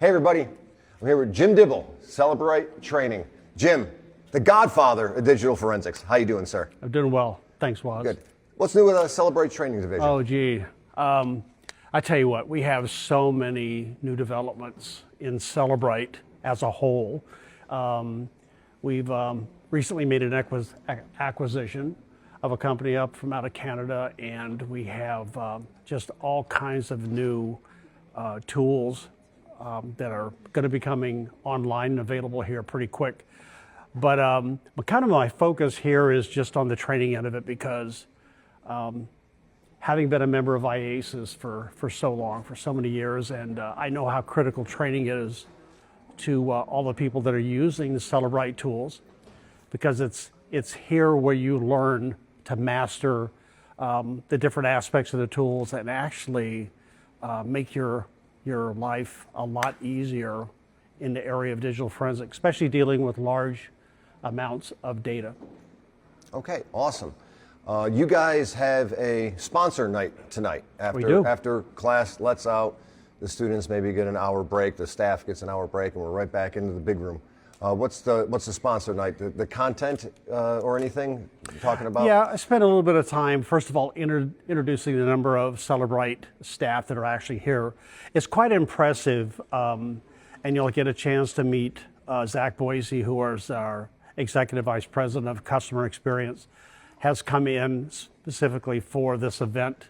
Hey everybody, I'm here with Jim Dibble, Cellebrite Training. Jim, the godfather of digital forensics. How you doing, sir? I'm doing well. Thanks, Waz. Good. What's new with the Cellebrite Training Division? Oh, gee. I tell you what, we have so many new developments in Cellebrite as a whole. We've recently made an acquisition of a company up from out of Canada, and we have just all kinds of new tools that are going to be coming online and available here pretty quick. But kind of my focus here is just on the training end of it, because having been a member of IACIS for so long, for so many years, and I know how critical training is to all the people that are using the Cellebrite tools, because it's here where you learn to master the different aspects of the tools and actually make your life a lot easier in the area of digital forensics, especially dealing with large amounts of data. Okay, awesome. You guys have a sponsor night tonight. We do. After class lets out, the students maybe get an hour break, the staff gets an hour break, and we're right back into the big room. What's the sponsor night? The content or anything you're talking about? Yeah, I spent a little bit of time, first of all, introducing the number of Cellebrite staff that are actually here. It's quite impressive, and you'll get a chance to meet Zach Boise, who is our Executive Vice President of Customer Experience, has come in specifically for this event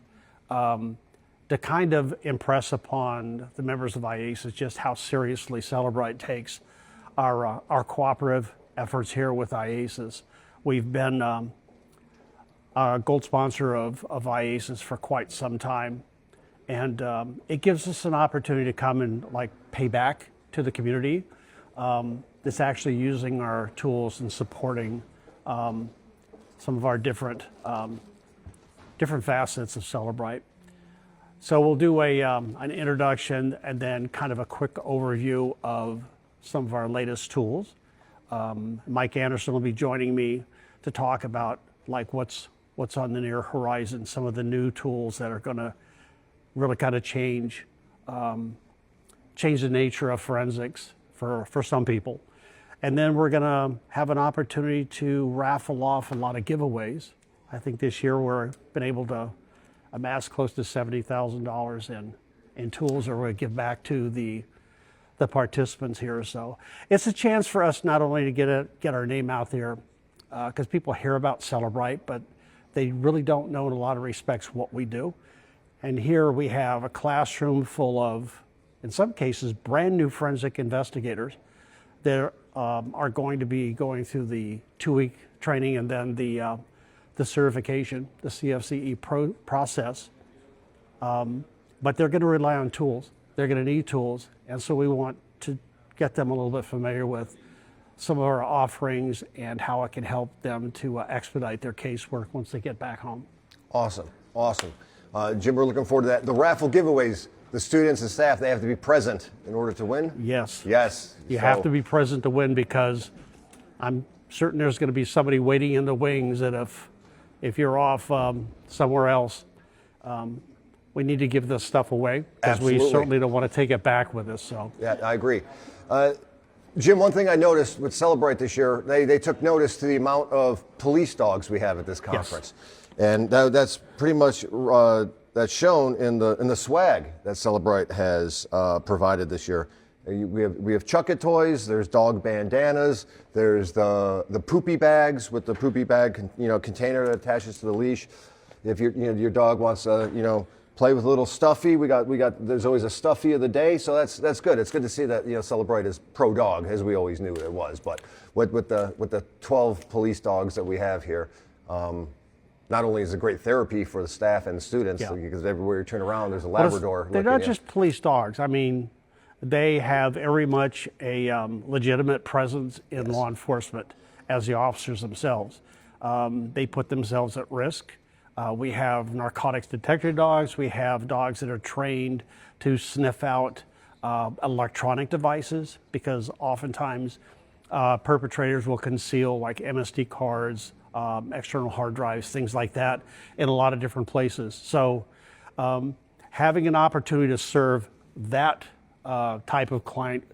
to kind of impress upon the members of IACIS just how seriously Cellebrite takes our cooperative efforts here with IACIS. We've been a gold sponsor of IACIS for quite some time, and it gives us an opportunity to come and pay back to the community that's actually using our tools and supporting some of our different facets of Cellebrite. So we'll do an introduction and then kind of a quick overview of some of our latest tools. Mike Anderson will be joining me to talk about what's on the near horizon, some of the new tools that are going to really kind of change the nature of forensics for some people. And then we're going to have an opportunity to raffle off a lot of giveaways. I think this year we've been able to amass close to $70,000 in tools that we're going to give back to the participants here. So it's a chance for us not only to get our name out there, because people hear about Cellebrite, but they really don't know in a lot of respects what we do. And here we have a classroom full of, in some cases, brand new forensic investigators that are going to be going through the 2-week training and then the certification, the CFCE process. But they're going to rely on tools. They're going to need tools, and so we want to get them a little bit familiar with some of our offerings and how it can help them to expedite their casework once they get back home. Awesome. Jim, we're looking forward to that. The raffle giveaways, the students and staff, they have to be present in order to win? Yes. You have to be present to win, because I'm certain there's going to be somebody waiting in the wings that if you're off somewhere else, we need to give this stuff away, because we certainly don't want to take it back with us. So yeah, I agree. Jim, one thing I noticed with Cellebrite this year, they took notice to the amount of police dogs we have at this conference. Yes. And that's pretty much that's shown in the swag that Cellebrite has provided this year. We have Chuck It toys. There's dog bandanas. There's the poopy bags with the poopy bag container that attaches to the leash. If your dog wants to play with a little stuffy, we got. There's always a stuffy of the day, so that's good. It's good to see that Cellebrite is pro dog, as we always knew it was. But with the 12 police dogs that we have here, not only is it great therapy for the staff and the students, because everywhere you turn around, there's a Labrador. They're not just police dogs. I mean, they have very much a legitimate presence in law enforcement as the officers themselves. They put themselves at risk. We have narcotics detector dogs. We have dogs that are trained to sniff out electronic devices, because oftentimes perpetrators will conceal MSD cards, external hard drives, things like that in a lot of different places. So having an opportunity to serve that type of client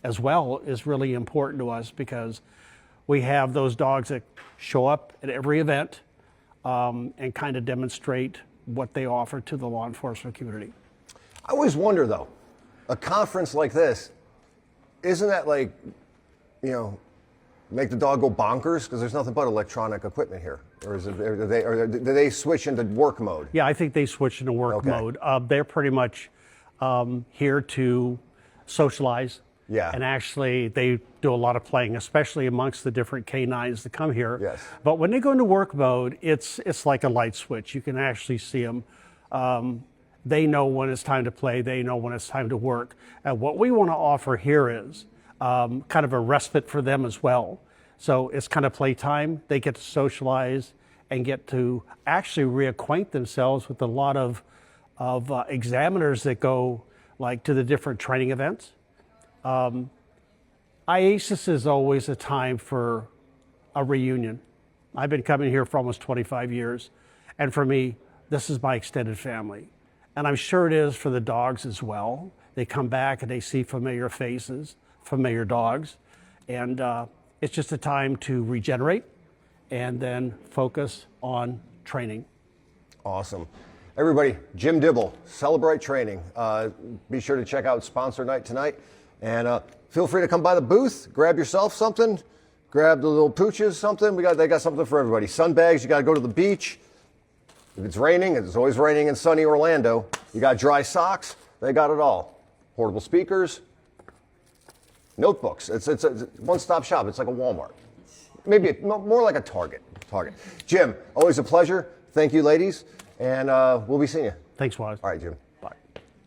as well is really important to us, because we have those dogs that show up at every event and kind of demonstrate what they offer to the law enforcement community. I always wonder, though, a conference like this, isn't that like, make the dog go bonkers? Because there's nothing but electronic equipment here. Or do they switch into work mode? Yeah, I think they switch into work mode. They're pretty much here to socialize. Yeah. And actually, they do a lot of playing, especially amongst the different canines that come here. Yes. But when they go into work mode, it's like a light switch. You can actually see them. They know when it's time to play. They know when it's time to work. And what we want to offer here is kind of a respite for them as well. So it's kind of playtime. They get to socialize and get to actually reacquaint themselves with a lot of examiners that go like to the different training events. IACIS is always a time for a reunion. I've been coming here for almost 25 years, and for me, this is my extended family. And I'm sure it is for the dogs as well. They come back and they see familiar faces, familiar dogs, and it's just a time to regenerate and then focus on training. Awesome. Everybody, Jim Dibble, Cellebrite Training. Be sure to check out Sponsor Night tonight. And feel free to come by the booth, grab yourself something, grab the little pooches, something. They got something for everybody. Sun bags, you got to go to the beach. If it's raining, it's always raining in sunny Orlando. You got dry socks, they got it all. Portable speakers, notebooks. It's a one-stop shop. It's like a Walmart. Maybe more like a Target. Jim, always a pleasure. Thank you, ladies. And we'll be seeing you. Thanks, Waz. All right, Jim.